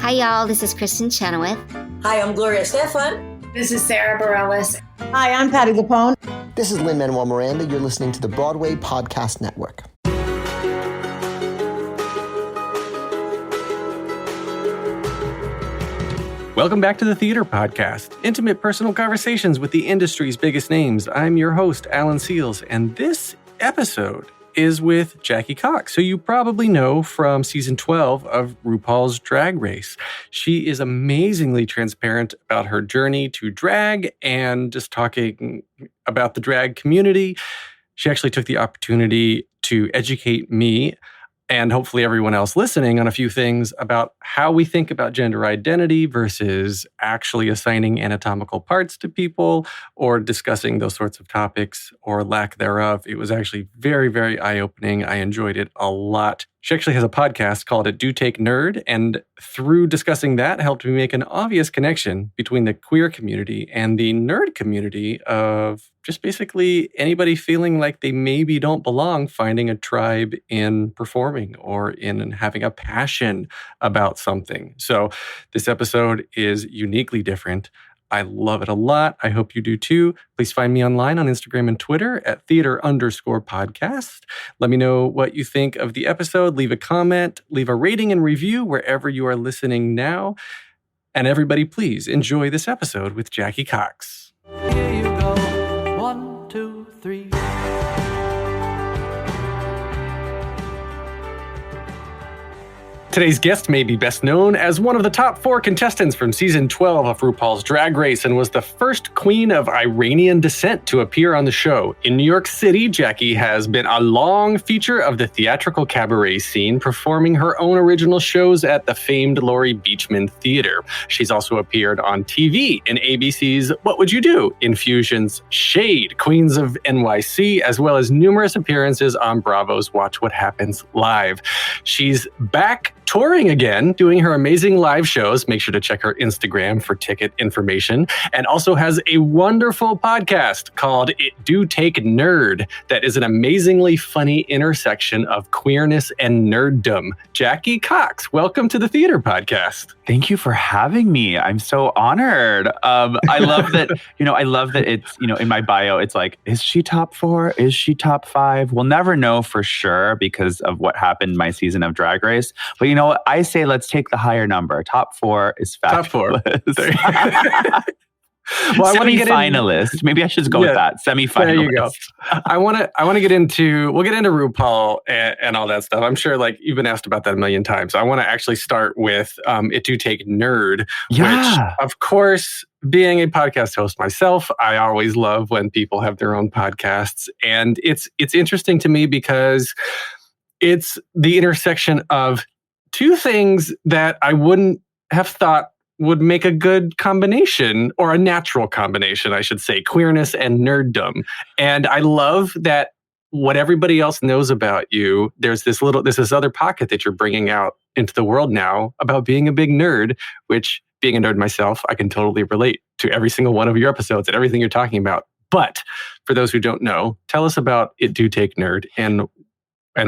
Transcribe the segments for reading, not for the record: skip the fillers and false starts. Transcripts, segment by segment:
Hi, y'all. This is Kristen Chenoweth. Hi, I'm Gloria Stefan. This is Sarah Bareilles. Hi, I'm Patty Lapone. This is Lin-Manuel Miranda. You're listening to the Broadway Podcast Network. Welcome back to the Theater Podcast, intimate personal conversations with the industry's biggest names. I'm your host, Alan Seals, and this episode is with Jackie Cox, who you probably know from season 12 of RuPaul's Drag Race. She is amazingly transparent about her journey to drag and just talking about the drag community. She actually took the opportunity to educate me and hopefully everyone else listening on a few things about how we think about gender identity versus actually assigning anatomical parts to people or discussing those sorts of topics or lack thereof. It was actually very, very eye-opening. I enjoyed it a lot. She actually has a podcast called It Do Take Nerd, and through discussing that helped me make an obvious connection between the queer community and the nerd community of just basically anybody feeling like they maybe don't belong, finding a tribe in performing or in having a passion about something. So this episode is uniquely different. I love it a lot. I hope you do too. Please find me online on Instagram and Twitter at theater_podcast. Let me know what you think of the episode. Leave a comment, leave a rating and review wherever you are listening now. And everybody, please enjoy this episode with Jackie Cox. Here you go. 1, 2, 3. Today's guest may be best known as one of the top 4 contestants from season 12 of RuPaul's Drag Race and was the first queen of Iranian descent to appear on the show. In New York City, Jackie has been a long feature of the theatrical cabaret scene, performing her own original shows at the famed Laurie Beachman Theater. She's also appeared on TV in ABC's What Would You Do?, Infusion's Shade, Queens of NYC, as well as numerous appearances on Bravo's Watch What Happens Live. She's back touring again, doing her amazing live shows. Make sure to check her Instagram for ticket information. And also has a wonderful podcast called It Do Take Nerd that is an amazingly funny intersection of queerness and nerddom. Jackie Cox, welcome to the Theater Podcast. Thank you for having me. I'm so honored. I love that, I love that it's, in my bio, it's like, is she top 4? Is she top 5? We'll never know for sure because of what happened my season of Drag Race. But you know what? I say let's take the higher number. Top 4 is fabulous. Top 4. Well, semi-finalist. Maybe I should go with that. Semi-finalist. There you go. I want to get into, we'll get into RuPaul and all that stuff. I'm sure you've been asked about that a million times. I want to actually start with It Do Take Nerd, which of course, being a podcast host myself, I always love when people have their own podcasts. And it's interesting to me because it's the intersection of 2 things that I wouldn't have thought would make a good combination, or a natural combination, I should say, queerness and nerddom. And I love that what everybody else knows about you, there's this other pocket that you're bringing out into the world now about being a big nerd, which, being a nerd myself, I can totally relate to every single one of your episodes and everything you're talking about. But for those who don't know, tell us about It Do Take Nerd and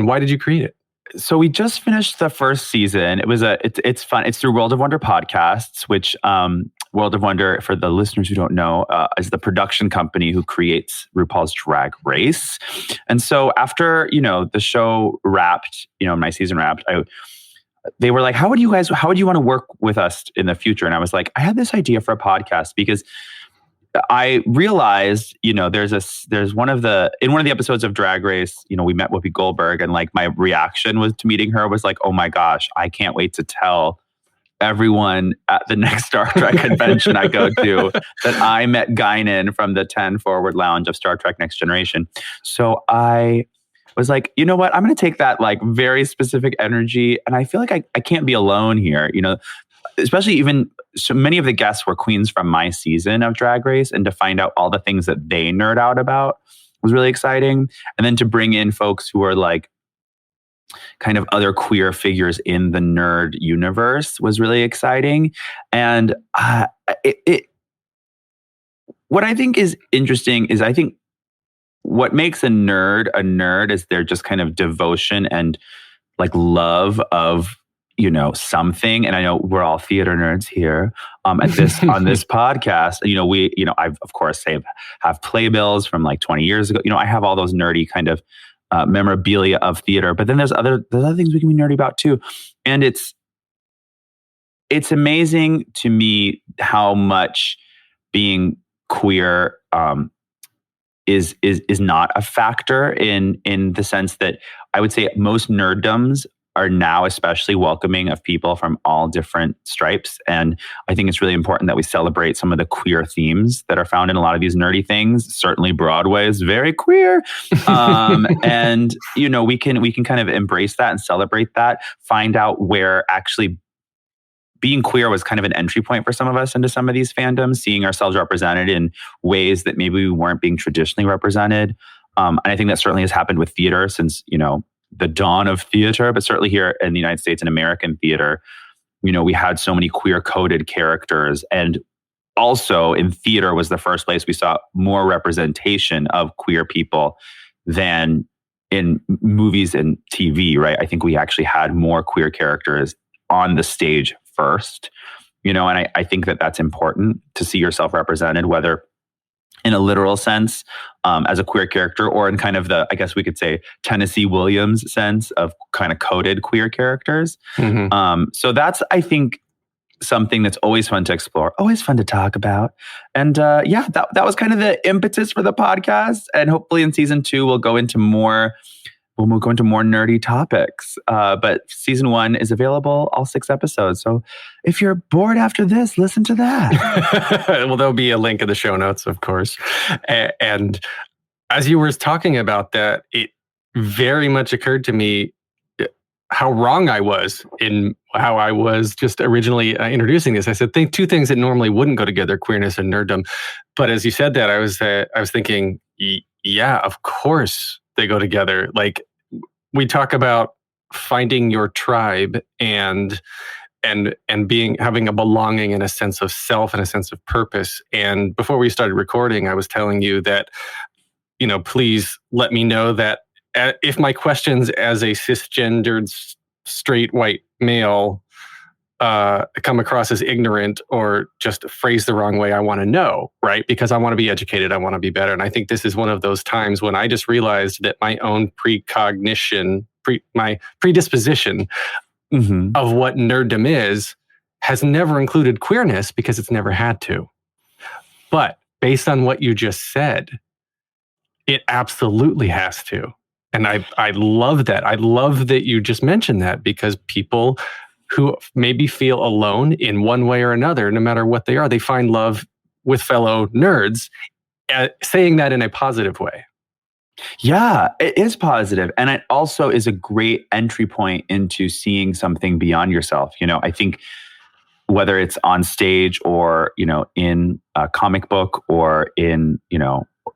why did you create it? So we just finished the first season. It's fun. It's through World of Wonder Podcasts, which World of Wonder, for the listeners who don't know, is the production company who creates RuPaul's Drag Race. And so after, the show wrapped, my season wrapped, they were like, how would you want to work with us in the future? And I was like, I had this idea for a podcast because I realized, there's one of the episodes of Drag Race, we met Whoopi Goldberg, and my reaction to meeting her was like, oh my gosh, I can't wait to tell everyone at the next Star Trek convention I go to that I met Guinan from the 10 Forward Lounge of Star Trek Next Generation. So I was like, you know what, I'm going to take that very specific energy, and I feel like I can't be alone here, especially even so many of the guests were queens from my season of Drag Race, and to find out all the things that they nerd out about was really exciting. And then to bring in folks who are kind of other queer figures in the nerd universe was really exciting. And what I think is interesting is I think what makes a nerd is their just kind of devotion and love of something. And I know we're all theater nerds here at this on this podcast. I've of course have playbills from like 20 years ago. I have all those nerdy kind of memorabilia of theater. But then there's other things we can be nerdy about too. And it's amazing to me how much being queer is not a factor in the sense that I would say most nerddoms are now especially welcoming of people from all different stripes. And I think it's really important that we celebrate some of the queer themes that are found in a lot of these nerdy things. Certainly Broadway is very queer. And, we can kind of embrace that and celebrate that, find out where actually being queer was kind of an entry point for some of us into some of these fandoms, seeing ourselves represented in ways that maybe we weren't being traditionally represented. And I think that certainly has happened with theater since, the dawn of theater, but certainly here in the United States and American theater, we had so many queer coded characters. And also in theater was the first place we saw more representation of queer people than in movies and TV, right? I think we actually had more queer characters on the stage first, and I think that that's important to see yourself represented, whether in a literal sense as a queer character or in kind of the, I guess we could say, Tennessee Williams sense of kind of coded queer characters. Mm-hmm. So that's, I think, something that's always fun to explore, always fun to talk about. And that was kind of the impetus for the podcast. And hopefully in season 2, we'll go into more nerdy topics. But season 1 is available, all 6 episodes. So if you're bored after this, listen to that. Well, there'll be a link in the show notes, of course. And as you were talking about that, it very much occurred to me how wrong I was in how I was just originally introducing this. I said, think 2 things that normally wouldn't go together, queerness and nerddom. But as you said that, I was thinking, yeah, of course they go together. Like, we talk about finding your tribe and having a belonging and a sense of self and a sense of purpose. And before we started recording, I was telling you that, please let me know that if my questions as a cisgendered straight white male come across as ignorant or just phrased the wrong way, I want to know, right? Because I want to be educated. I want to be better. And I think this is one of those times when I just realized that my own precognition, my predisposition mm-hmm. of what nerddom is has never included queerness because it's never had to. But based on what you just said, it absolutely has to. And I love that. I love that you just mentioned that, because people who maybe feel alone in one way or another, no matter what they are, they find love with fellow nerds, saying that in a positive way. Yeah, it is positive. And it also is a great entry point into seeing something beyond yourself. I think whether it's on stage or, in a comic book or in,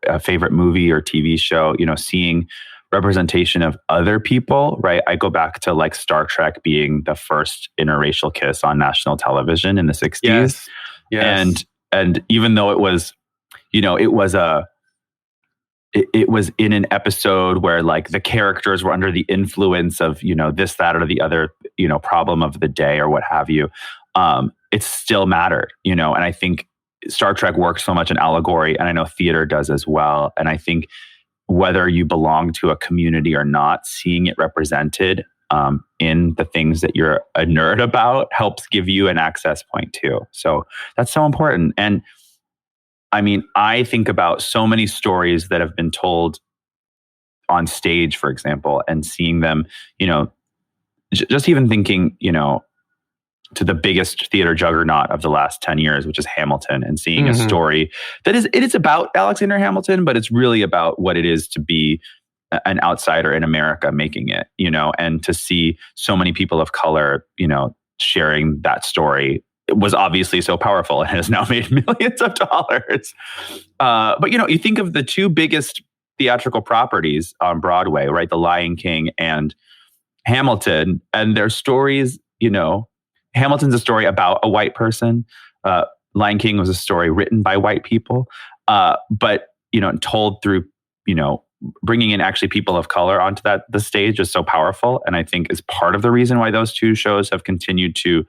a favorite movie or TV show, seeing representation of other people, right? I go back to like Star Trek being the first interracial kiss on national television in the 60s. Yes. And even though it was in an episode where like the characters were under the influence of, this, that, or the other, problem of the day or what have you, it still mattered, and I think Star Trek works so much in allegory, and I know theater does as well. And I think whether you belong to a community or not, seeing it represented in the things that you're a nerd about helps give you an access point too. So that's so important. And I mean, I think about so many stories that have been told on stage, for example, and seeing them, just even thinking, to the biggest theater juggernaut of the last 10 years, which is Hamilton, and seeing mm-hmm. a story that it is about Alexander Hamilton, but it's really about what it is to be an outsider in America making it, and to see so many people of color, sharing that story. It was obviously so powerful and has now made millions of dollars. But, you think of the 2 biggest theatrical properties on Broadway, right? The Lion King and Hamilton, and their stories, Hamilton's a story about a white person. Lion King was a story written by white people, but, told through, bringing in actually people of color onto the stage is so powerful. And I think is part of the reason why those two shows have continued to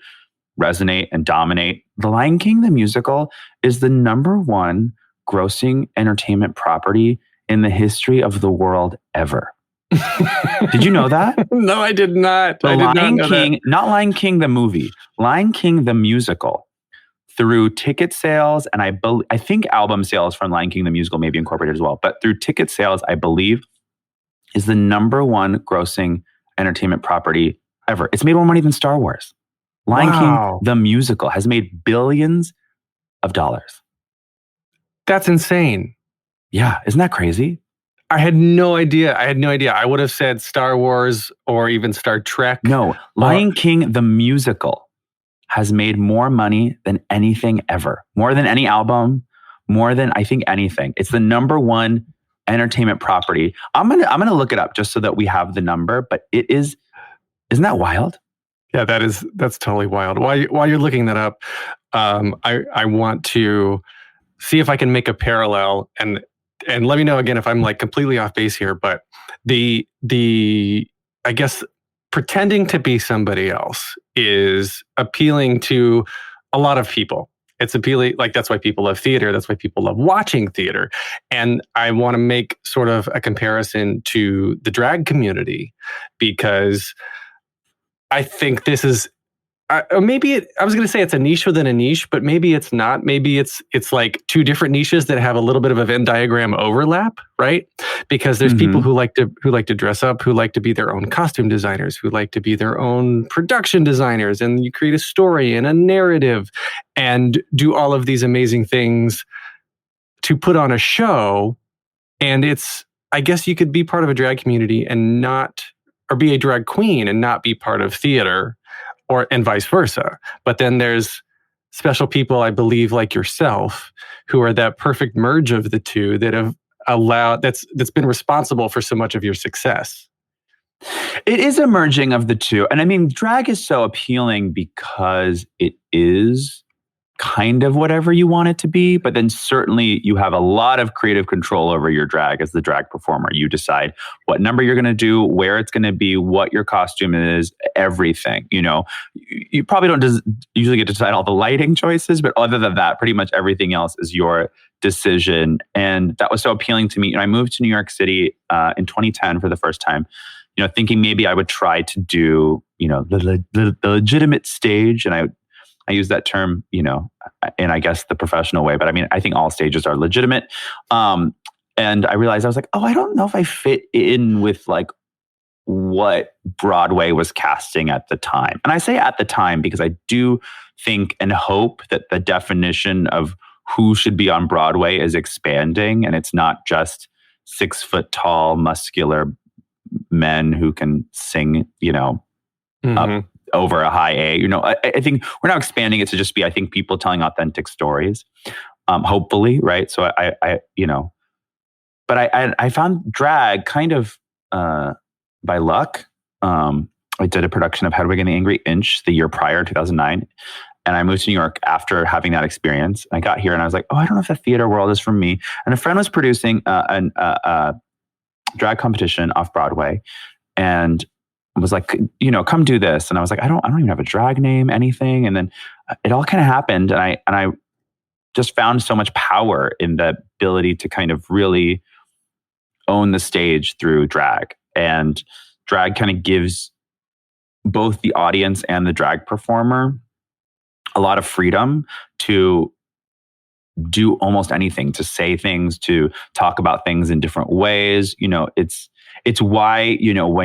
resonate and dominate. The Lion King, the musical, is the #1 grossing entertainment property in the history of the world ever. Did you know that? No, I did not. The I did Lion not know King, that. not Lion King the movie, Lion King the musical, through ticket sales, and I think album sales from Lion King the musical may be incorporated as well, but through ticket sales, I believe, is the #1 grossing entertainment property ever. It's made more money than Star Wars. Lion King the musical has made billions of dollars. That's insane. Yeah, isn't that crazy? I had no idea. I would have said Star Wars or even Star Trek. No, Lion King the musical has made more money than anything ever. More than any album, more than I think anything. It's the #1 entertainment property. I'm gonna look it up just so that we have the number, but it is, isn't that wild? Yeah, that's totally wild. While you're looking that up, I want to see if I can make a parallel and let me know again if I'm like completely off base here. But the I guess pretending to be somebody else is appealing to a lot of people. It's appealing, like that's why people love theater. That's why people love watching theater. And I want to make sort of a comparison to the drag community because I think this is I was going to say it's a niche within a niche, but maybe it's not. Maybe it's like two different niches that have a little bit of a Venn diagram overlap, right? Because there's people who like to dress up, who like to be their own costume designers, who like to be their own production designers, and you create a story and a narrative and do all of these amazing things to put on a show. And I guess you could be part of a drag community and not, or be a drag queen and not be part of theater. And vice versa. But then there's special people, I believe, like yourself, who are that perfect merge of the two that have that's been responsible for so much of your success. It is a merging of the two. And I mean, drag is so appealing because it is kind of whatever you want it to be, but then certainly you have a lot of creative control over your drag as the drag performer. You decide what number you're going to do, where it's going to be, what your costume is, everything. You know, you probably don't usually get to decide all the lighting choices, but other than that, pretty much everything else is your decision. And that was so appealing to me. You know, I moved to New York City in 2010 for the first time, you know, thinking maybe I would try to do, you know, the legitimate stage. And I use that term, you know, in I guess the professional way, but I mean, I think all stages are legitimate. And I realized I was like, I don't know if I fit in with like what Broadway was casting at the time. And I say at the time because I do think and hope that the definition of who should be on Broadway is expanding, and it's not just 6 foot tall, muscular men who can sing, you know, up over a high A. You know, I think we're now expanding it to just be, I think, people telling authentic stories, hopefully, right? So I you know, but I found drag kind of by luck. I did a production of Hedwig and the Angry Inch the year prior, 2009. And I moved to New York after having that experience. I got here and I was like, I don't know if the theater world is for me. And a friend was producing a drag competition off Broadway and was like, you know, come do this. And I was like, I don't even have a drag name, anything. And then it all kind of happened. And I just found so much power in the ability to kind of really own the stage through drag. And drag kind of gives both the audience and the drag performer a lot of freedom to do almost anything, to say things, to talk about things in different ways. You know, it's why, you know,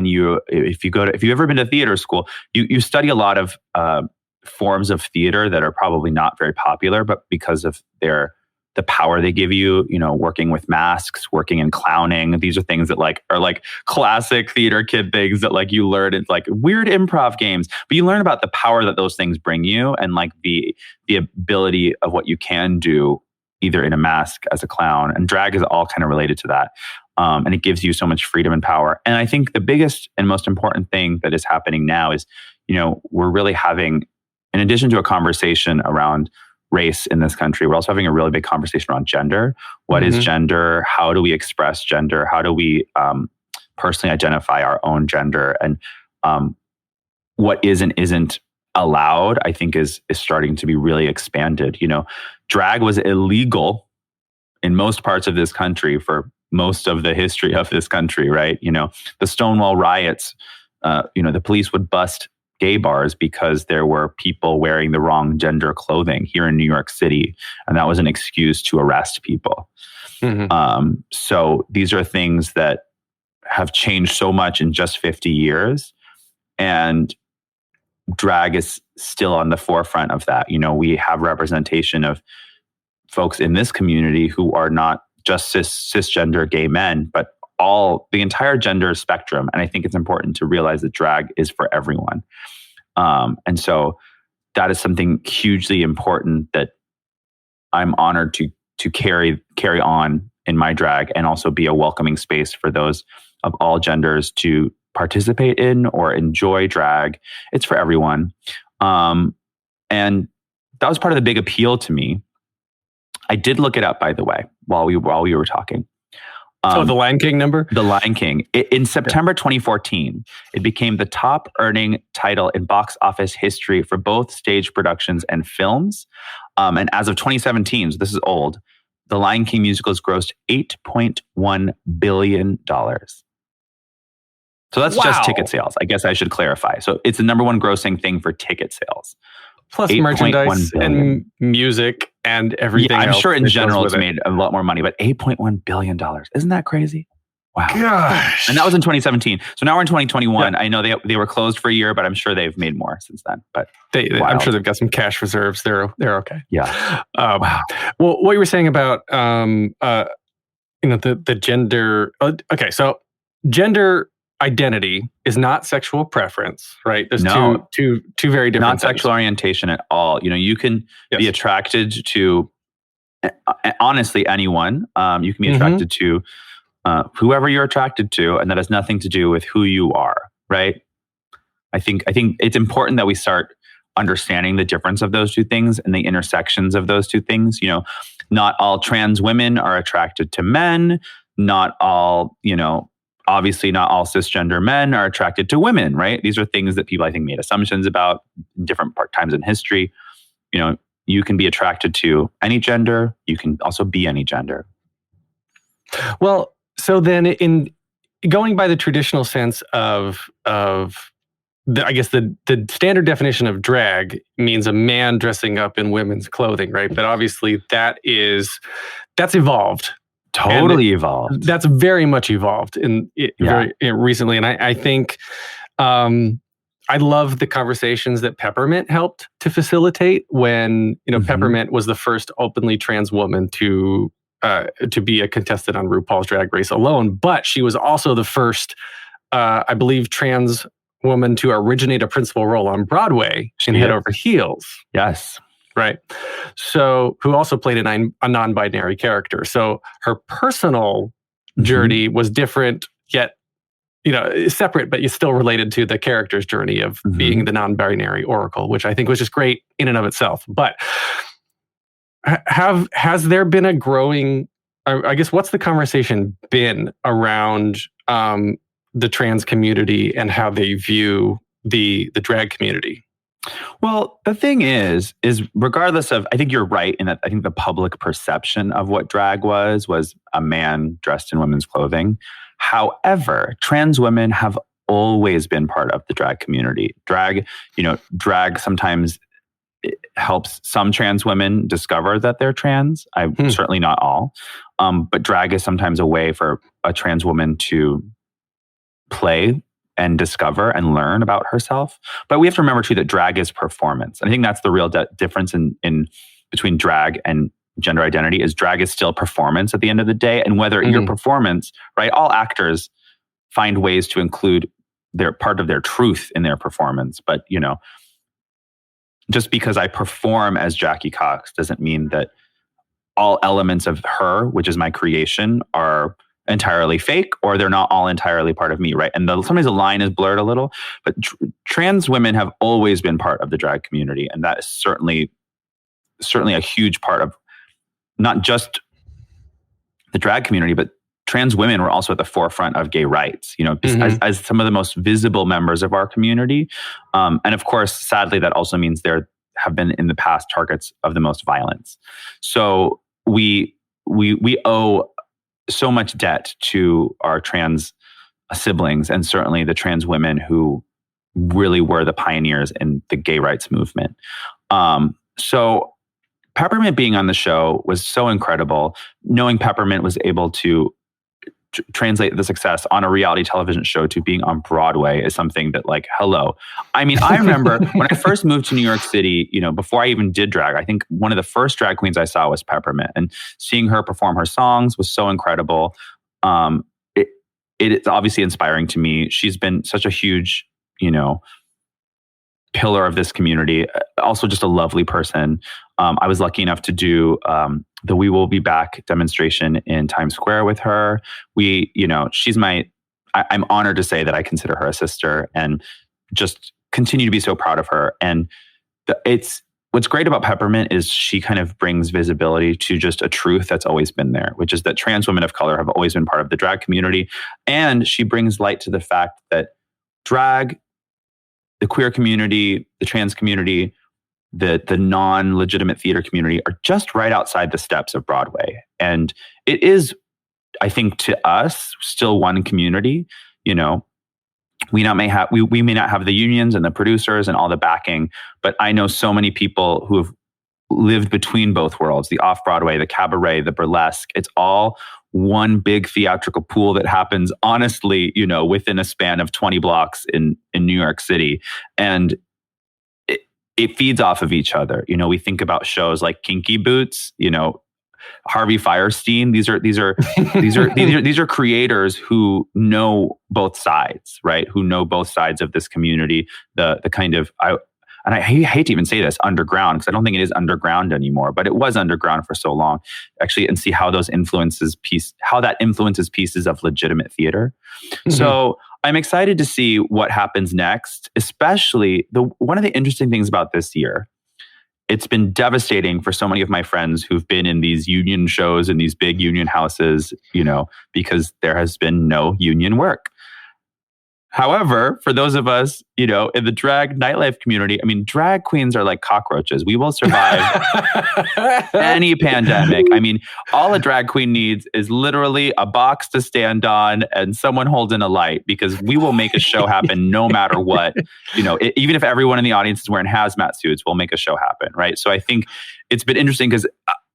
if you've ever been to theater school, you study a lot of forms of theater that are probably not very popular, but because of the power they give you, you know, working with masks, working in clowning. These are things that like are like classic theater kid things that like you learn in like weird improv games, but you learn about the power that those things bring you and like the ability of what you can do either in a mask as a clown, and drag is all kind of related to that. And it gives you so much freedom and power. And I think the biggest and most important thing that is happening now is, you know, we're really having, in addition to a conversation around race in this country. We're also having a really big conversation around gender. What is gender? How do we express gender? How do we personally identify our own gender? And what is and isn't allowed, I think is starting to be really expanded. Drag was illegal in most parts of this country for most of the history of this country, right? The Stonewall riots, the police would bust gay bars because there were people wearing the wrong gender clothing here in New York City. And that was an excuse to arrest people. So these are things that have changed so much in just 50 years. And drag is still on the forefront of that. We have representation of folks in this community who are not just cisgender gay men, but the entire gender spectrum. And I think it's important to realize that drag is for everyone. And so that is something hugely important that I'm honored to carry on in my drag, and also be a welcoming space for those of all genders to participate in or enjoy drag. It's for everyone. And that was part of the big appeal to me. I did look it up, by the way, while we were talking. The Lion King number? The Lion King. In September 2014, it became the top earning title in box office history for both stage productions and films. And as of 2017, so this is old, the Lion King musical has grossed $8.1 billion. So that's just ticket sales. I guess I should clarify. So it's the number one grossing thing for ticket sales. Plus merchandise and music and everything else. I'm sure in general it's made a lot more money, but $8.1 billion. Isn't that crazy? Wow. Gosh. And that was in 2017. So now we're in 2021. Yeah. I know they were closed for a year, but I'm sure they've made more since then. But I'm sure they've got some cash reserves. They're okay. Yeah. Wow. Well, what you were saying about the gender. Okay, so gender identity is not sexual preference, right? There's two very different not sexual orientation at all. You can be attracted to honestly anyone. You can be attracted to whoever you're attracted to, and that has nothing to do with who you are, right? I think it's important that we start understanding the difference of those two things and the intersections of those two things. Not all trans women are attracted to men. Not all, obviously not all cisgender men are attracted to women, right? These are things that people, I think, made assumptions about in different times in history. You can be attracted to any gender. You can also be any gender. Well, so then in going by the traditional sense of I guess the standard definition of drag means a man dressing up in women's clothing, right? But obviously that's evolved. Totally evolved. That's very much evolved very recently. And I think I love the conversations that Peppermint helped to facilitate when, Peppermint was the first openly trans woman to be a contestant on RuPaul's Drag Race alone. But she was also the first, I believe, trans woman to originate a principal role on Broadway in Head Over Heels. Yes. Right. So, who also played a non-binary character. So her personal journey was different, yet, separate, but still related to the character's journey of being the non-binary oracle, which I think was just great in and of itself. But has there been a growing, I guess, what's the conversation been around the trans community and how they view the drag community? Well, the thing is regardless of, I think you're right in that I think the public perception of what drag was a man dressed in women's clothing. However, trans women have always been part of the drag community. Drag sometimes helps some trans women discover that they're trans. Certainly not all. But drag is sometimes a way for a trans woman to play and discover and learn about herself. But we have to remember too that drag is performance. And I think that's the real difference in between drag and gender identity is drag is still performance at the end of the day. And whether your performance, right, all actors find ways to include their part of their truth in their performance. But, just because I perform as Jackie Cox doesn't mean that all elements of her, which is my creation, are entirely fake, or they're not all entirely part of me, right? And sometimes the line is blurred a little, but trans women have always been part of the drag community, and that is certainly certainly a huge part of not just the drag community, but trans women were also at the forefront of gay rights, as some of the most visible members of our community. And of course, sadly, that also means there have been in the past targets of the most violence. So we owe so much debt to our trans siblings, and certainly the trans women who really were the pioneers in the gay rights movement. So Peppermint being on the show was so incredible. Knowing Peppermint was able to translate the success on a reality television show to being on Broadway is something that, like, hello. I mean, I remember when I first moved to New York City, before I even did drag, I think one of the first drag queens I saw was Peppermint, and seeing her perform her songs was so incredible. It's obviously inspiring to me. She's been such a huge, pillar of this community. Also just a lovely person. I was lucky enough to do the We Will Be Back demonstration in Times Square with her. I'm honored to say that I consider her a sister and just continue to be so proud of her. And what's great about Peppermint is she kind of brings visibility to just a truth that's always been there, which is that trans women of color have always been part of the drag community. And she brings light to the fact that drag, the queer community, the trans community, the non-legitimate theater community are just right outside the steps of Broadway. And it is, I think, to us, still one community. We may not have the unions and the producers and all the backing, but I know so many people who have lived between both worlds, the off-Broadway, the cabaret, the burlesque. It's all one big theatrical pool that happens, honestly, within a span of 20 blocks in New York City. And it feeds off of each other. We think about shows like Kinky Boots, Harvey Fierstein. These are creators who know both sides, right? Who know both sides of this community. The kind of and I hate to even say this, underground, because I don't think it is underground anymore, but it was underground for so long, actually, and see how that influences pieces of legitimate theater. Mm-hmm. So I'm excited to see what happens next, especially one of the interesting things about this year. It's been devastating for so many of my friends who've been in these union shows in these big union houses, because there has been no union work. However, for those of us, in the drag nightlife community, I mean, drag queens are like cockroaches. We will survive any pandemic. I mean, all a drag queen needs is literally a box to stand on and someone holding a light, because we will make a show happen no matter what. Even if everyone in the audience is wearing hazmat suits, we'll make a show happen, right? So I think it's been interesting because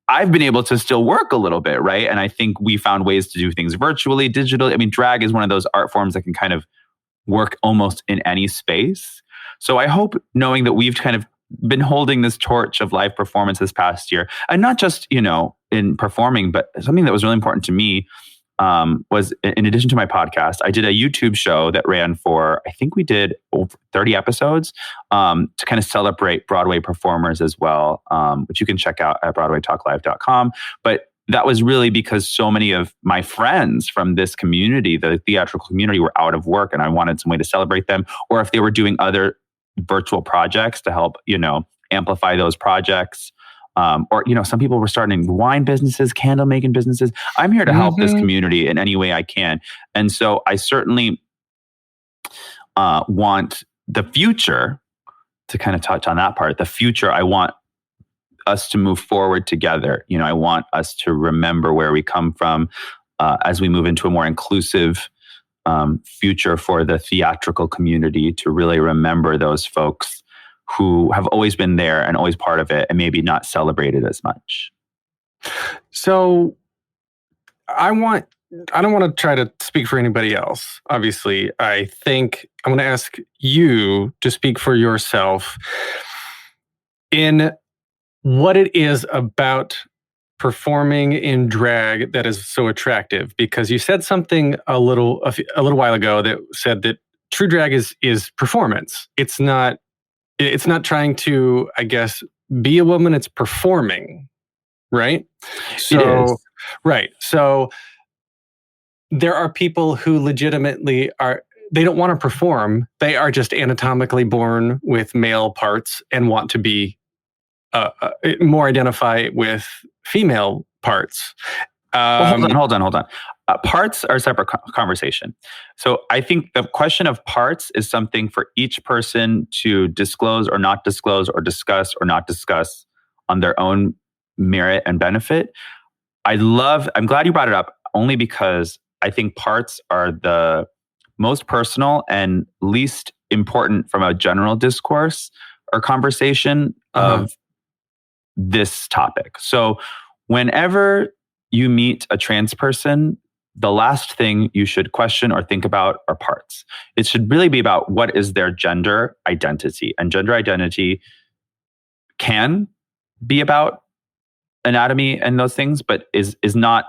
I've been able to still work a little bit, right? And I think we found ways to do things virtually, digitally. I mean, drag is one of those art forms that can kind of work almost in any space. So I hope, knowing that we've kind of been holding this torch of live performance this past year, and not just, in performing, but something that was really important to me was, in addition to my podcast, I did a YouTube show that ran for, I think we did over 30 episodes to kind of celebrate Broadway performers as well, which you can check out at BroadwayTalkLive.com. But that was really because so many of my friends from this community, the theatrical community, were out of work, and I wanted some way to celebrate them. Or if they were doing other virtual projects to help, amplify those projects. Or some people were starting wine businesses, candle making businesses. I'm here to help this community in any way I can. And so I certainly want the future, to kind of touch on that part, the future, I want us to move forward together. I want us to remember where we come from as we move into a more inclusive future for the theatrical community, to really remember those folks who have always been there and always part of it and maybe not celebrated as much. So I don't want to try to speak for anybody else. Obviously, I think I'm going to ask you to speak for yourself in what it is about performing in drag that is so attractive. Because you said something a little while ago that said that true drag is performance. It's not trying to, I guess, be a woman. It's performing, right? So, it is. Right. So there are people who legitimately they don't want to perform. They are just anatomically born with male parts and want to be more identify with female parts. Well, hold on. Parts are a separate conversation. So I think the question of parts is something for each person to disclose or not disclose, or discuss or not discuss on their own merit and benefit. I'm glad you brought it up, only because I think parts are the most personal and least important from a general discourse or conversation of this topic. So whenever you meet a trans person, the last thing you should question or think about are parts. It should really be about what is their gender identity. And gender identity can be about anatomy and those things, but is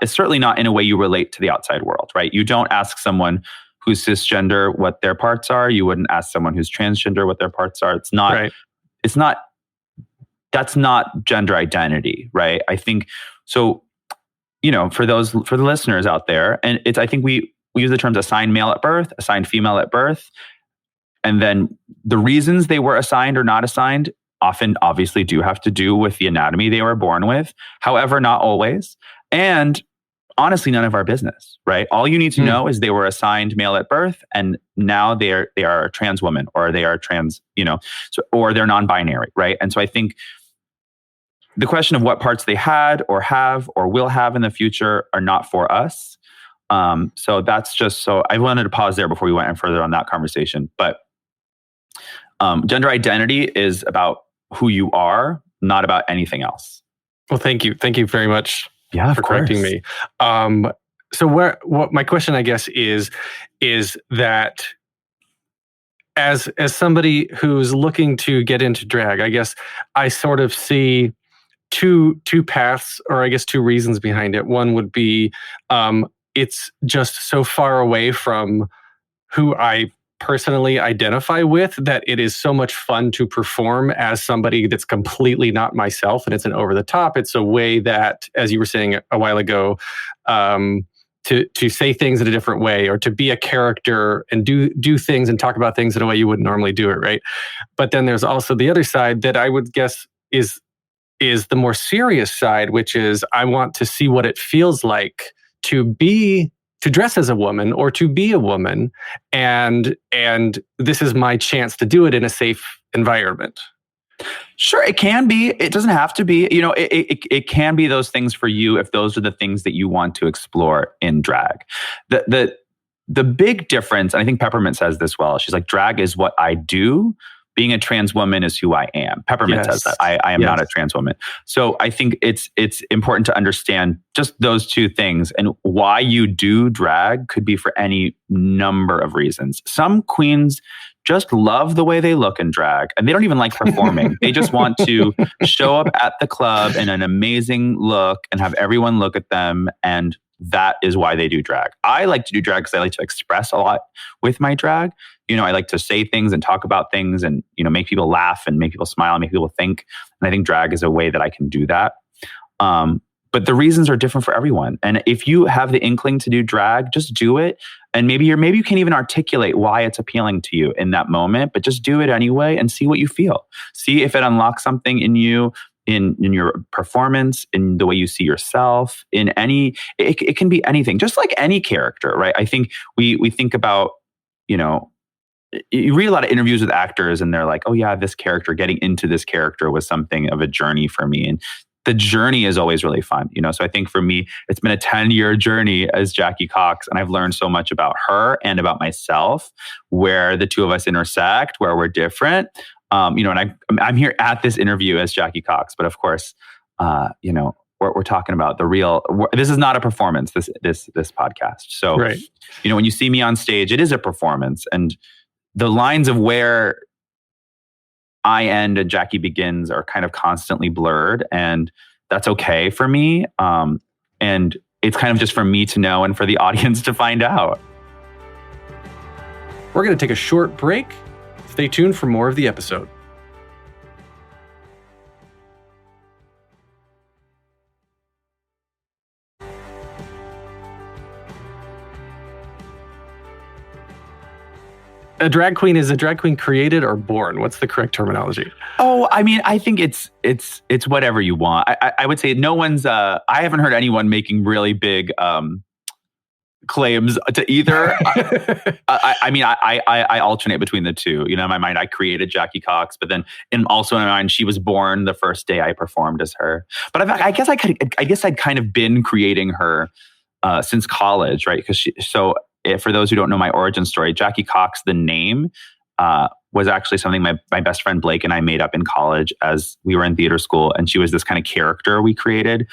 certainly not in a way you relate to the outside world, right? You don't ask someone who's cisgender what their parts are. You wouldn't ask someone who's transgender what their parts are. That's not gender identity, right? I think so. For the listeners out there, and I think we use the terms assigned male at birth, assigned female at birth, and then the reasons they were assigned or not assigned often obviously do have to do with the anatomy they were born with. However, not always. And honestly, none of our business, right? All you need to know is they were assigned male at birth, and now they are a trans woman, or they are trans, or they're non-binary, right? And so I think the question of what parts they had or have or will have in the future are not for us. So that's just, so I wanted to pause there before we went any further on that conversation. But gender identity is about who you are, not about anything else. Well, thank you. Thank you very much for correcting me. So what my question, I guess, is that as somebody who's looking to get into drag, I guess I sort of see two paths, or I guess two reasons behind it. One would be it's just so far away from who I personally identify with that it is so much fun to perform as somebody that's completely not myself, and it's an over the top. It's a way that, as you were saying a while ago, to say things in a different way, or to be a character and do things and talk about things in a way you wouldn't normally do it, right? But then there's also the other side that I would guess is the more serious side, which is I want to see what it feels like to dress as a woman or to be a woman, and this is my chance to do it in a safe environment. Sure, it can be. It doesn't have to be. It can be those things for you if those are the things that you want to explore in drag. The big difference, and I think Peppermint says this well, she's like, drag is what I do. Being a trans woman is who I am. Peppermint says that. I am not a trans woman. So I think it's important to understand just those two things, and why you do drag could be for any number of reasons. Some queens just love the way they look in drag, and they don't even like performing. They just want to show up at the club in an amazing look and have everyone look at them, and that is why they do drag. I like to do drag because I like to express a lot with my drag. I like to say things and talk about things and, make people laugh and make people smile and make people think. And I think drag is a way that I can do that. But the reasons are different for everyone. And if you have the inkling to do drag, just do it. And maybe you can't even articulate why it's appealing to you in that moment, but just do it anyway and see what you feel. See if it unlocks something in you, in your performance, in the way you see yourself, it can be anything, just like any character, right? I think we think about, you read a lot of interviews with actors and they're like, oh yeah, this character, getting into this character was something of a journey for me. And the journey is always really fun, So I think for me, it's been a 10-year journey as Jackie Cox, and I've learned so much about her and about myself, where the two of us intersect, where we're different. And I'm here at this interview as Jackie Cox, but of course, we're talking about the real. This is not a performance. This podcast. So, right. When you see me on stage, it is a performance, and the lines of where I end and Jackie begins are kind of constantly blurred, and that's okay for me. And it's kind of just for me to know and for the audience to find out. We're going to take a short break. Stay tuned for more of the episode. a drag queen, is a drag queen created or born? What's the correct terminology? Oh, I mean, I think it's whatever you want. I would say no one's. I haven't heard anyone making really big claims to either. I mean, I alternate between the two. You know, in my mind, I created Jackie Cox, but then also in my mind, she was born the first day I performed as her. But I guess I'd kind of been creating her since college, right? Because for those who don't know my origin story, Jackie Cox, the name, was actually something my best friend Blake and I made up in college as we were in theater school, and she was this kind of character we created,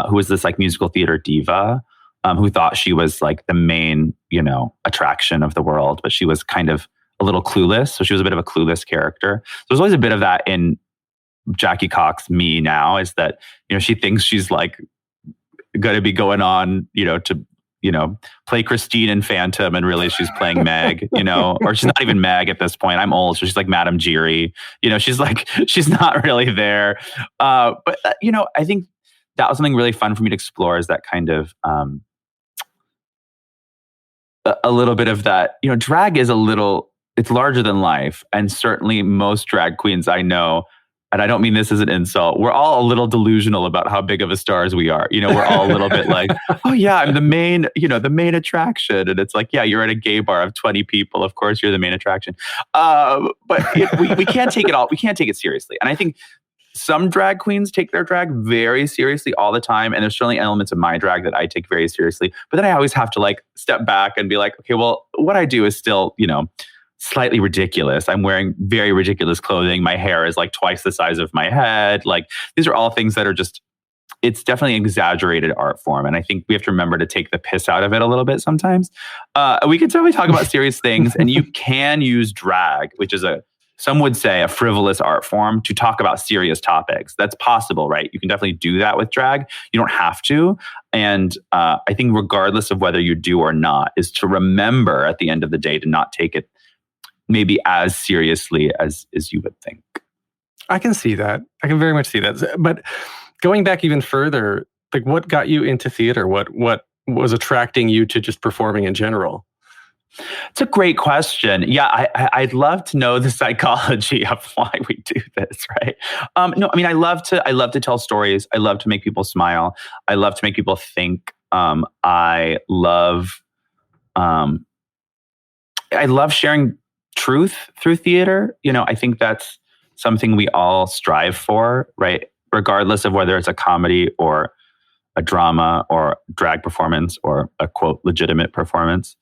who was this like musical theater diva. Who thought she was like the main, attraction of the world, but she was kind of a little clueless. So she was a bit of a clueless character. So there's always a bit of that in Jackie Cox, me now, is that, she thinks she's like going to be going on, to, play Christine in Phantom, and really she's playing Meg, or she's not even Meg at this point. I'm old. So she's like Madame Geary, she's not really there. But I think that was something really fun for me to explore, is that kind of, a little bit of that, drag is it's larger than life. And certainly most drag queens I know, and I don't mean this as an insult, we're all a little delusional about how big of a stars we are. We're all a little bit like, oh yeah, I'm the main attraction. And it's like, yeah, you're at a gay bar of 20 people. Of course you're the main attraction. But we can't take it all. We can't take it seriously. And I think some drag queens take their drag very seriously all the time. And there's certainly elements of my drag that I take very seriously. But then I always have to like step back and be like, okay, well, what I do is still, slightly ridiculous. I'm wearing very ridiculous clothing. My hair is like twice the size of my head. Like, these are all things that are just, it's definitely an exaggerated art form. And I think we have to remember to take the piss out of it a little bit sometimes. We can totally talk about serious things, and you can use drag, which is some would say a frivolous art form, to talk about serious topics. That's possible, right? You can definitely do that with drag. You don't have to. And I think regardless of whether you do or not, is to remember at the end of the day to not take it maybe as seriously as you would think. I can see that. I can very much see that. But going back even further, like, what got you into theater? What was attracting you to just performing in general? It's a great question. Yeah, I'd love to know the psychology of why we do this, right? No, I mean, I love to tell stories. I love to make people smile. I love to make people think. I love sharing truth through theater. I think that's something we all strive for, right? Regardless of whether it's a comedy or a drama or drag performance or a quote legitimate performance.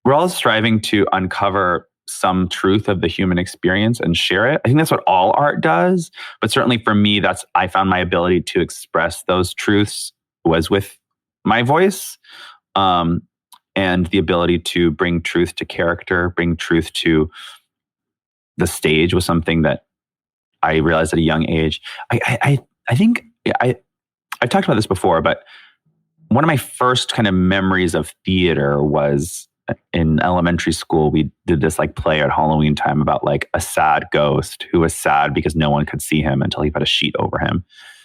We're all striving to uncover some truth of the human experience and share it. I think that's what all art does. But certainly for me, I found my ability to express those truths was with my voice, and the ability to bring truth to character, bring truth to the stage was something that I realized at a young age. I think I've talked about this before, but one of my first kind of memories of theater was in elementary school. We did this like play at Halloween time about like a sad ghost who was sad because no one could see him until he put a sheet over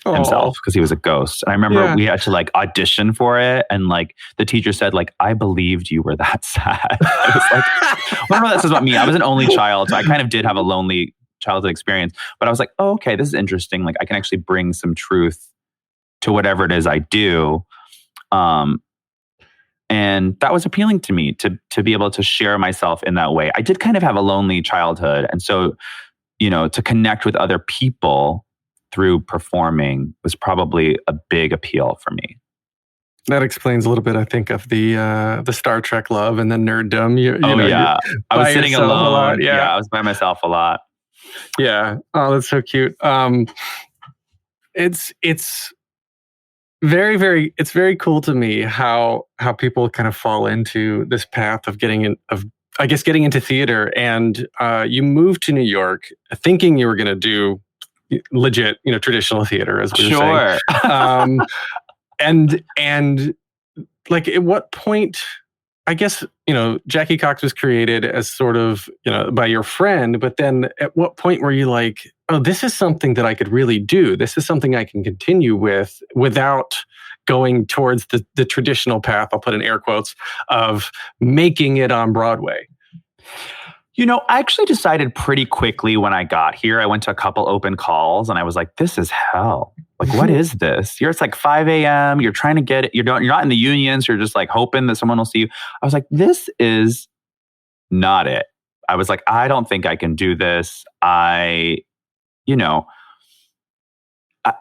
himself because he was a ghost. And I remember we had to like audition for it, and like the teacher said like, I believed you were that sad. I was like, I don't know what that says about me. I was an only child, so I kind of did have a lonely childhood experience, but I was like, oh, okay, this is interesting. Like, I can actually bring some truth to whatever it is I do. And that was appealing to me to be able to share myself in that way. I did kind of have a lonely childhood. And so, to connect with other people through performing was probably a big appeal for me. That explains a little bit, I think, of the Star Trek love and the nerddom. I was sitting alone. Yeah, I was by myself a lot. Yeah. Oh, that's so cute. It's very, very, it's very cool to me how people kind of fall into this path of getting into theater. And you moved to New York thinking you were going to do legit, traditional theater, as we were saying. And like, at what point, I guess, Jackie Cox was created as sort of, by your friend, but then at what point were you like, oh, this is something that I could really do. This is something I can continue with without going towards the traditional path, I'll put in air quotes, of making it on Broadway. I actually decided pretty quickly when I got here. I went to a couple open calls and I was like, this is hell. Like, what is this? It's like 5 a.m. You're trying to get it. You're not in the unions. You're just like hoping that someone will see you. I was like, this is not it. I was like, I don't think I can do this. I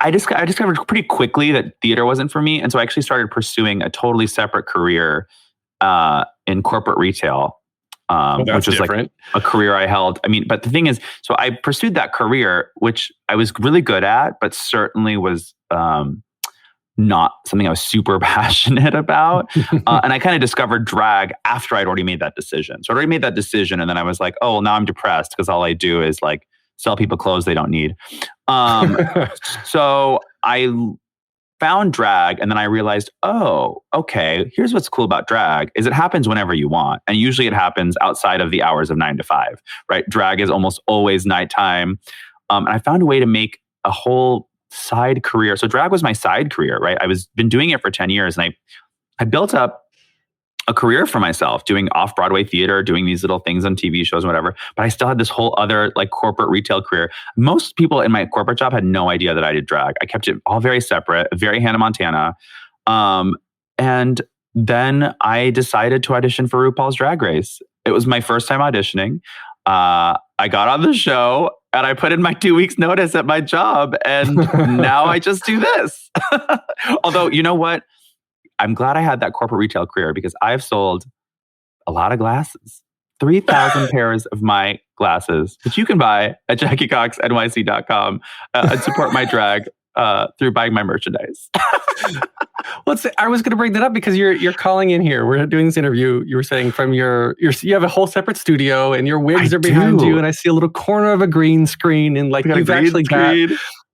discovered pretty quickly that theater wasn't for me. And so I actually started pursuing a totally separate career in corporate retail. Which was different. Like a career I held. I mean, but the thing is, so I pursued that career, which I was really good at, but certainly was not something I was super passionate about. And I kind of discovered drag after I'd already made that decision. So I'd already made that decision. And then I was like, oh, well, now I'm depressed because all I do is like sell people clothes they don't need. So I found drag and then I realized, oh, okay, here's what's cool about drag is it happens whenever you want. And usually it happens outside of the hours of 9 to 5, right? Drag is almost always nighttime. And I found a way to make a whole side career. So drag was my side career, right? I was been doing it for 10 years and I built up a career for myself doing off-Broadway theater, doing these little things on TV shows and whatever. But I still had this whole other like corporate retail career. Most people in my corporate job had no idea that I did drag. I kept it all very separate, very Hannah Montana. And then I decided to audition for RuPaul's Drag Race. It was my first time auditioning. I got on the show and I put in my 2 weeks notice at my job. And now I just do this. Although, you know what? I'm glad I had that corporate retail career because I've sold a lot of glasses. 3,000 pairs of my glasses, which you can buy at JackieCoxNYC.com and support my drag through buying my merchandise. I was going to bring that up because you're calling in here. We're doing this interview. You were saying from you have a whole separate studio and your wigs are behind you, and I see a little corner of a green screen, and like you've actually got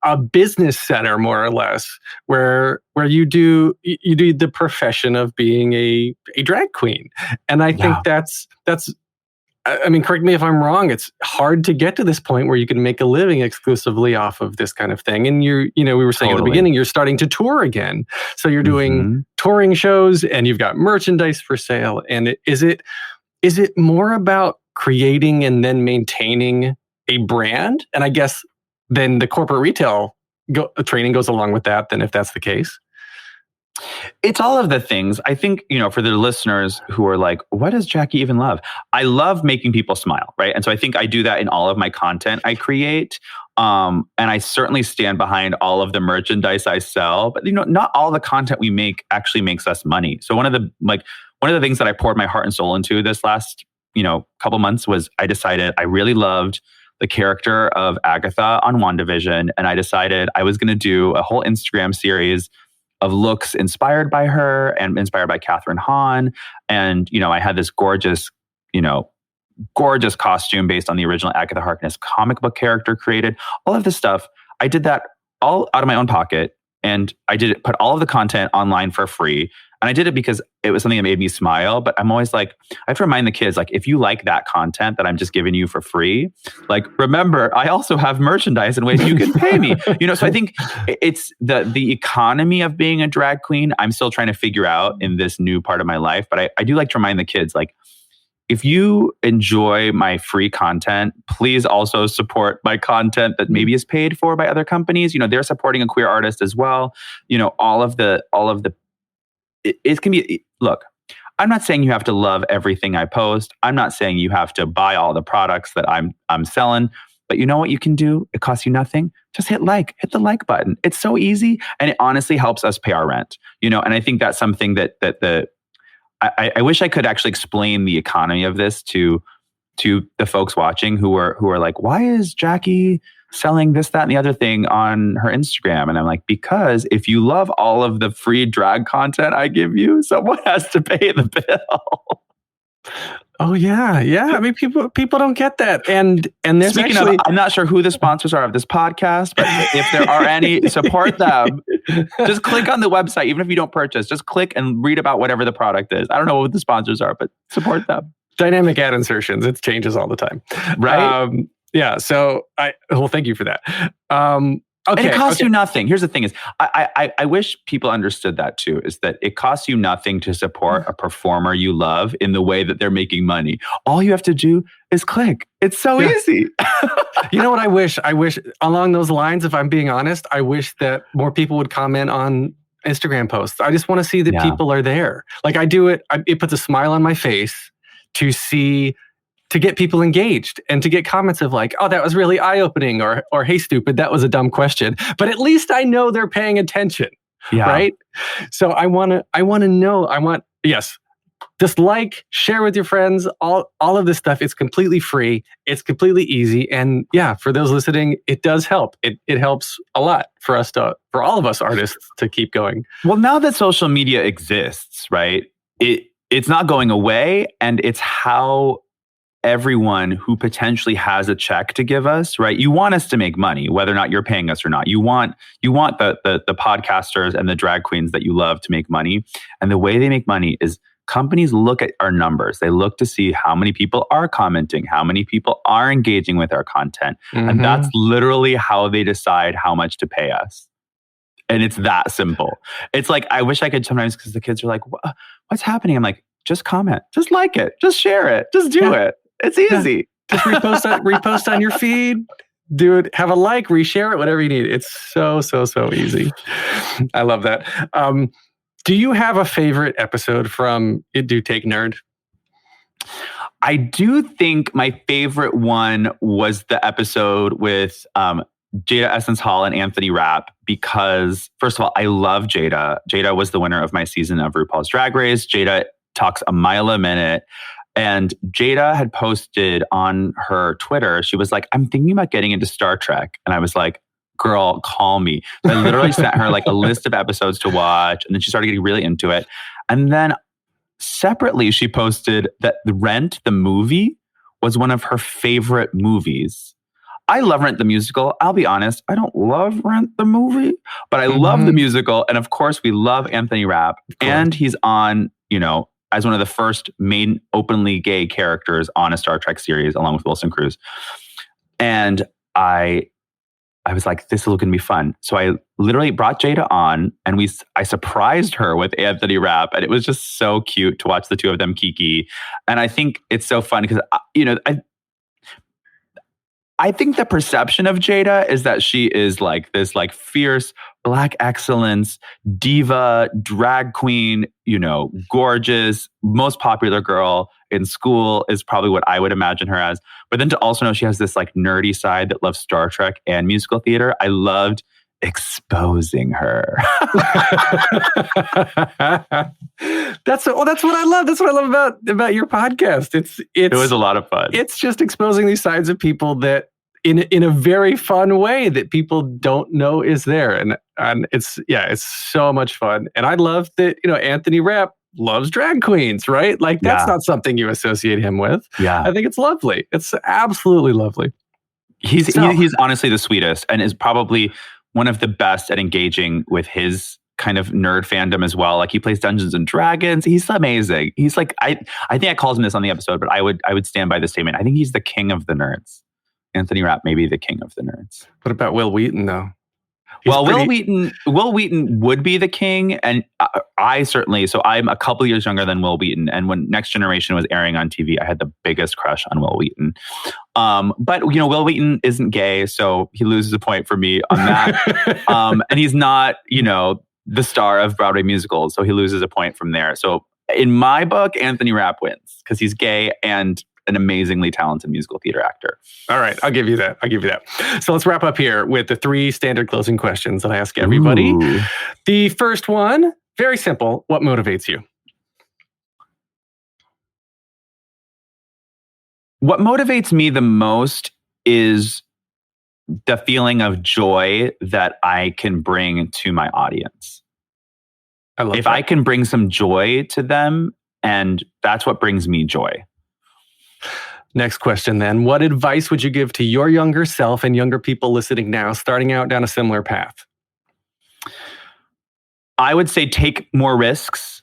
a business center more or less where you do the profession of being a drag queen. And I think that's I mean, correct me if I'm wrong, it's hard to get to this point where you can make a living exclusively off of this kind of thing. And we were saying at the beginning, you're starting to tour again. So you're doing touring shows and you've got merchandise for sale. And is it more about creating and then maintaining a brand? And I guess then the corporate retail training goes along with that, then if that's the case. It's all of the things. I think, for the listeners who are like, what does Jackie even love? I love making people smile, right? And so I think I do that in all of my content I create. And I certainly stand behind all of the merchandise I sell. But, not all the content we make actually makes us money. So one of the things that I poured my heart and soul into this last, couple months was I decided I really loved the character of Agatha on WandaVision. And I decided I was going to do a whole Instagram series of looks inspired by her and inspired by Catherine Hahn. And, I had this gorgeous costume based on the original Agatha Harkness comic book character created. All of this stuff, I did that all out of my own pocket. And I put all of the content online for free. And I did it because it was something that made me smile. But I'm always like, I have to remind the kids, like, if you like that content that I'm just giving you for free, like, remember, I also have merchandise in ways you can pay me. So I think it's the economy of being a drag queen. I'm still trying to figure out in this new part of my life. But I do like to remind the kids, like, if you enjoy my free content, please also support my content that maybe is paid for by other companies. They're supporting a queer artist as well. All of the it can be, look, I'm not saying you have to love everything I post. I'm not saying you have to buy all the products that I'm selling, but you know what you can do? It costs you nothing. Just hit the like button. It's so easy. And it honestly helps us pay our rent, and I think that's something that I wish I could actually explain the economy of this to the folks watching who are like, why is Jackie selling this, that, and the other thing on her Instagram? And I'm like, because if you love all of the free drag content I give you, someone has to pay the bill. Oh yeah. I mean, people don't get that. And there's Speaking of, I'm not sure who the sponsors are of this podcast, but if there are any, support them. Just click on the website, even if you don't purchase. Just click and read about whatever the product is. I don't know what the sponsors are, but support them. Dynamic ad insertions. It changes all the time, right? Yeah. So thank you for that. And it costs you nothing. Here's the thing is, I wish people understood that too, is that it costs you nothing to support a performer you love in the way that they're making money. All you have to do is click. It's so easy. You know what I wish? I wish along those lines, if I'm being honest, I wish that more people would comment on Instagram posts. I just want to see that people are there. Like I do it. It puts a smile on my face to get people engaged and to get comments of like, oh, that was really eye-opening, or hey, stupid, that was a dumb question. But at least I know they're paying attention, right? So I want to know. Just like, share with your friends, all of this stuff. It's completely free. It's completely easy. And for those listening, it does help. It helps a lot for all of us artists to keep going. Well, now that social media exists, right? It's not going away, and it's how everyone who potentially has a check to give us, right? You want us to make money, whether or not you're paying us or not. You want the podcasters and the drag queens that you love to make money. And the way they make money is companies look at our numbers. They look to see how many people are commenting, how many people are engaging with our content. Mm-hmm. And that's literally how they decide how much to pay us. And it's that simple. It's like, I wish I could sometimes, because the kids are like, what's happening? I'm like, just comment, just like it, just share it, just do it. It's easy. Just repost on your feed. Do it. Have a like, reshare it, whatever you need. It's so easy. I love that. Do you have a favorite episode from It Do Take Nerd? I do think my favorite one was the episode with Jada Essence Hall and Anthony Rapp, because first of all, I love Jada. Jada was the winner of my season of RuPaul's Drag Race. Jada talks a mile a minute. And Jada had posted on her Twitter, she was like, I'm thinking about getting into Star Trek. And I was like, girl, call me. So I literally sent her like a list of episodes to watch. And then she started getting really into it. And then separately, she posted that Rent, the movie, was one of her favorite movies. I love Rent the musical. I'll be honest, I don't love Rent the movie, but I love the musical. And of course, we love Anthony Rapp. Cool. And he's on, as one of the first main openly gay characters on a Star Trek series, along with Wilson Cruz. And I was like, this is going to be fun. So I literally brought Jada on, and I surprised her with Anthony Rapp. And it was just so cute to watch the two of them kiki. And I think it's so fun because, I think the perception of Jada is that she is like this like fierce Black excellence, diva, drag queen, gorgeous, most popular girl in school is probably what I would imagine her as. But then to also know she has this like nerdy side that loves Star Trek and musical theater, I loved exposing her. That's what I love. That's what I love about your podcast. It was a lot of fun. It's just exposing these sides of people that in a very fun way that people don't know is there. And it's so much fun. And I love that, Anthony Rapp loves drag queens, right? Like that's not something you associate him with. Yeah. I think it's lovely. It's absolutely lovely. He's honestly the sweetest, and is probably one of the best at engaging with his kind of nerd fandom as well. Like he plays Dungeons and Dragons. He's amazing. He's like, I think I called him this on the episode, but I would stand by the statement. I think he's the king of the nerds. Anthony Rapp may be the king of the nerds. What about Will Wheaton though? Will Wheaton would be the king, and I certainly. So I'm a couple years younger than Will Wheaton, and when Next Generation was airing on TV, I had the biggest crush on Will Wheaton. But Will Wheaton isn't gay, so he loses a point for me on that. And he's not, the star of Broadway musicals, so he loses a point from there. So in my book, Anthony Rapp wins because he's gay and an amazingly talented musical theater actor. All right, I'll give you that. So let's wrap up here with the 3 standard closing questions that I ask everybody. Ooh. The first one, very simple. What motivates you? What motivates me the most is the feeling of joy that I can bring to my audience. If I can bring some joy to them, and that's what brings me joy. Next question then. What advice would you give to your younger self and younger people listening now, starting out down a similar path? I would say take more risks.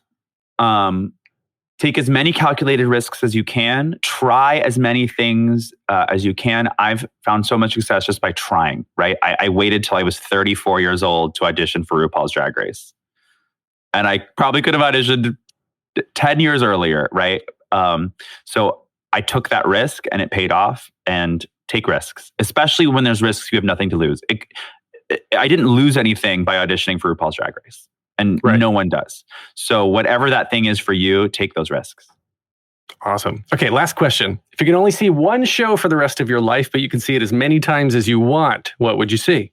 take as many calculated risks as you can. Try as many things as you can. I've found so much success just by trying, right? I waited till I was 34 years old to audition for RuPaul's Drag Race. And I probably could have auditioned 10 years earlier, right? So I took that risk and it paid off. And take risks, especially when there's risks you have nothing to lose. I didn't lose anything by auditioning for RuPaul's Drag Race. And no one does. So whatever that thing is for you, take those risks. Awesome. Okay, last question. If you can only see one show for the rest of your life, but you can see it as many times as you want, what would you see?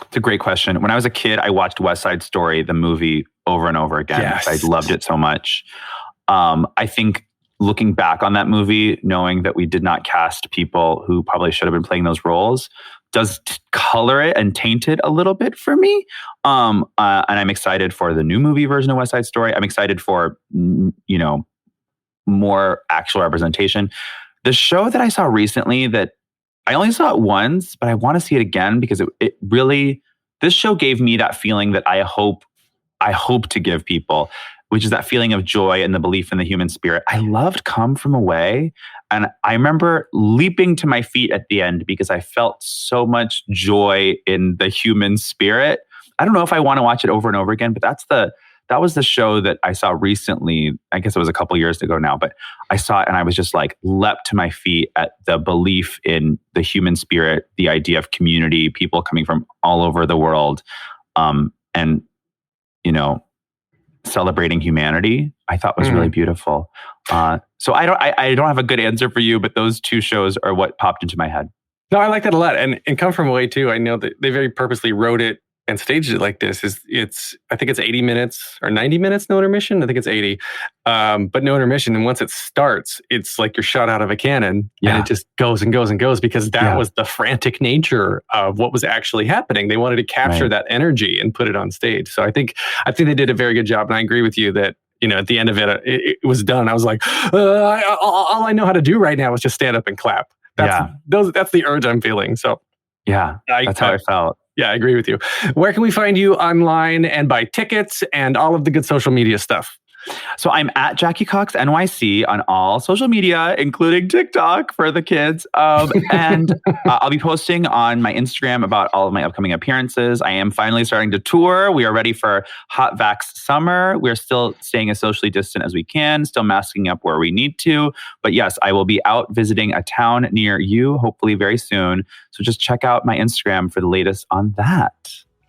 It's a great question. When I was a kid, I watched West Side Story, the movie, over and over again. Yes. I loved it so much. I think looking back on that movie, knowing that we did not cast people who probably should have been playing those roles, does color it and taint it a little bit for me. And I'm excited for the new movie version of West Side Story. I'm excited for, more actual representation. The show that I saw recently that I only saw it once, but I want to see it again because it really, this show gave me that feeling that I hope to give people, which is that feeling of joy and the belief in the human spirit. I loved Come From Away. And I remember leaping to my feet at the end because I felt so much joy in the human spirit. I don't know if I want to watch it over and over again, but that was the show that I saw recently. I guess it was a couple years ago now, but I saw it and I was just like leapt to my feet at the belief in the human spirit, the idea of community, people coming from all over the world, and celebrating humanity. I thought was really beautiful. So I don't have a good answer for you, but those two shows are what popped into my head. No, I like that a lot. And Come From Away too. I know that they very purposely wrote it and staged it like this. I think it's 80 minutes or 90 minutes, no intermission. I think it's 80, but no intermission. And once it starts, it's like you're shot out of a cannon, and it just goes and goes and goes because that was the frantic nature of what was actually happening. They wanted to capture that energy and put it on stage. So I think they did a very good job. And I agree with you that, at the end of it, it was done. I was like, all I know how to do right now is just stand up and clap. That's the urge I'm feeling. So that's how I felt. Yeah, I agree with you. Where can we find you online and buy tickets and all of the good social media stuff? So I'm at Jackie Cox NYC on all social media, including TikTok for the kids. And I'll be posting on my Instagram about all of my upcoming appearances. I am finally starting to tour. We are ready for Hot Vax Summer. We're still staying as socially distant as we can, still masking up where we need to. But yes, I will be out visiting a town near you, hopefully very soon. So just check out my Instagram for the latest on that.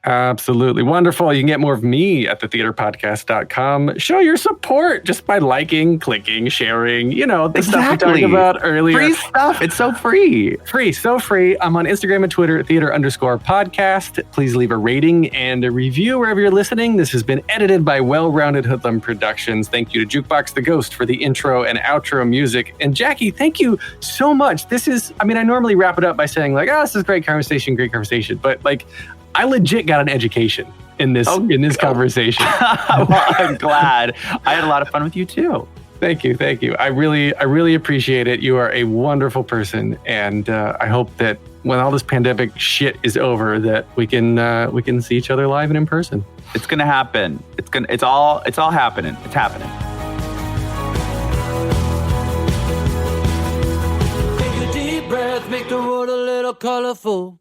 Absolutely. Wonderful. You can get more of me at thetheaterpodcast.com. Show your support just by liking, clicking, sharing, the stuff we talked about earlier. Free stuff. It's so free. So free. I'm on Instagram and Twitter at theater_podcast. Please leave a rating and a review wherever you're listening. This has been edited by Well-Rounded Hoodlum Productions. Thank you to Jukebox the Ghost for the intro and outro music. And Jackie, thank you so much. I normally wrap it up by saying this is great conversation. But I legit got an education in this conversation. Well, I'm glad. I had a lot of fun with you too. Thank you. I really appreciate it. You are a wonderful person, and I hope that when all this pandemic shit is over, that we can see each other live and in person. It's gonna happen. It's all happening. It's happening. Take a deep breath, make the world a little colorful.